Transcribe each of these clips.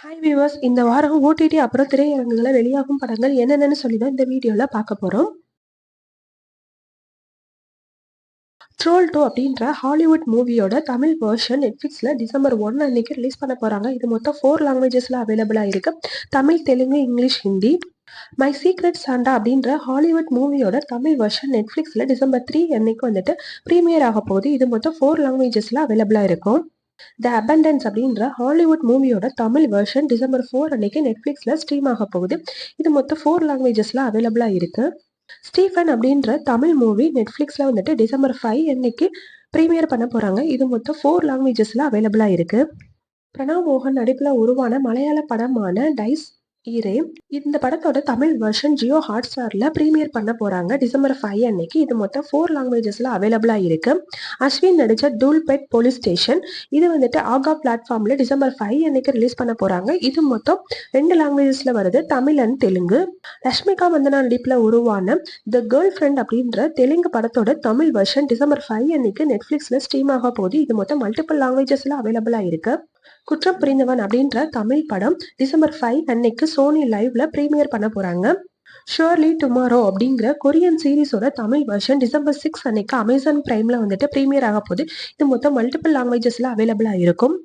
Hi viewers, இந்த வாரம் OTT அப்புறம் திரையரங்குகளை வெளியாகும் படங்கள் என்னென்னு சொல்லி தான் இந்த வீடியோவில் பார்க்க போகிறோம். ட்ரோல் 2 அப்படின்ற ஹாலிவுட் மூவியோட தமிழ் வெர்ஷன் நெட்ஃப்ளிக்ஸில் டிசம்பர் 1 அன்னைக்கு ரிலீஸ் பண்ண போகிறாங்க. இது மொத்தம் 4 லாங்குவேஜஸில் அவைலபிளாக இருக்கு. Tamil, Telugu, English, Hindi. My secret Santa அப்படின்ற ஹாலிவுட் மூவியோட தமிழ் வெர்ஷன் நெட்ஃப்ளிக்ஸில் டிசம்பர் 3 அன்னைக்கு வந்துட்டு ப்ரீமியர் ஆக போகுது. இது மொத்தம் 4 லாங்குவேஜஸில் அவைலபிளாக இருக்கும். த அபண்டன்ஸ் அப்படின்ற ஹாலிவுட் மூவியோட தமிழ் வெர்ஷன் டிசம்பர் 4 அன்னைக்கு நெட்ஃப்ளிக்ஸில் ஸ்ட்ரீம் ஆக போகுது. இது மொத்தம் 4 லாங்குவேஜஸில் அவைலபிளாக இருக்கு. ஸ்டீஃபன் அப்படின்ற தமிழ் மூவி நெட்ஃப்ளிக்ஸில் வந்துட்டு டிசம்பர் 5 அன்னைக்கு ப்ரீமியர் பண்ண போகிறாங்க. இது மொத்தம் 4 லாங்குவேஜஸில் அவைலபிளாக இருக்கு. பிரணவ் மோகன் நடிப்பில் உருவான மலையாள படமான டைஸ் ஈரே, இந்த படத்தோட தமிழ் வெர்ஷன் ஜியோ ஹாட்ஸ்டாரில் ப்ரீமியர் பண்ண போகிறாங்க டிசம்பர் 5 அன்னைக்கு. இது மொத்தம் 4 லாங்குவேஜஸில் அவைலபிளாக இருக்கு. அஸ்வின் நடித்த டூல்பெட் போலீஸ் ஸ்டேஷன், இது வந்துட்டு ஆகா பிளாட்ஃபார்மில் டிசம்பர் 5 அன்னைக்கு ரிலீஸ் பண்ண போகிறாங்க. இது மொத்தம் 2 லாங்குவேஜஸில் வருது, தமிழ் அண்ட் தெலுங்கு. லஷ்மிகா மந்தனா நடிப்பில் உருவான த கேர்ள் ஃப்ரெண்ட் அப்படின்ற தெலுங்கு படத்தோட தமிழ் வெர்ஷன் டிசம்பர் 5 அன்னைக்கு நெட்ஃப்ளிக்ஸில் ஸ்ட்ரீம் ஆக போகுது. இது மொத்தம் மல்டிபிள் லாங்குவேஜஸில் அவைலபிளாக இருக்கு. குற்றம் புரிந்தவன் அப்படின்ற தமிழ் படம் டிசம்பர் 5 அன்னைக்கு சோனி லைவ்ல ப்ரீமியர் பண்ண போறாங்க. ஷுவர்லி டுமாரோ அப்படிங்கிற கொரியன் சீரிஸோட தமிழ் வெர்ஷன் டிசம்பர் 6 அன்னைக்கு அமேசான் பிரைம்ல வந்துட்டு ப்ரீமியர் ஆக போகுது. இது மொத்தம் மல்டிபிள் லாங்குவேஜஸ்ல அவைலபிளா இருக்கும்.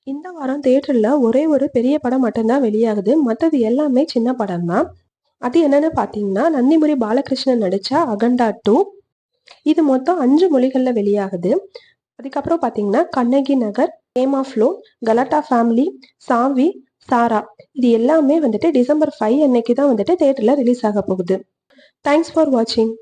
இந்த வாரம் தியேட்டர்ல ஒரே ஒரு பெரிய படம் மட்டும்தான் வெளியாகுது. மற்றது எல்லாமே சின்ன படம் தான். அது என்னன்னு பாத்தீங்கன்னா, நந்திமுரி பாலகிருஷ்ணன் நடிச்ச அகண்டா 2. இது மொத்தம் 5 மொழிகள்ல வெளியாகுது. அதுக்கப்புறம் பார்த்தீங்கன்னா, Kannagi Nagar, game of loan, கலாட்டா ஃபேமிலி, சாவி, சாரா, இது எல்லாமே வந்துட்டு டிசம்பர் 5 அன்னைக்கு தான் வந்துட்டு தியேட்டர்ல ரிலீஸ் ஆக போகுது. தேங்க்ஸ் ஃபார் வாட்சிங்.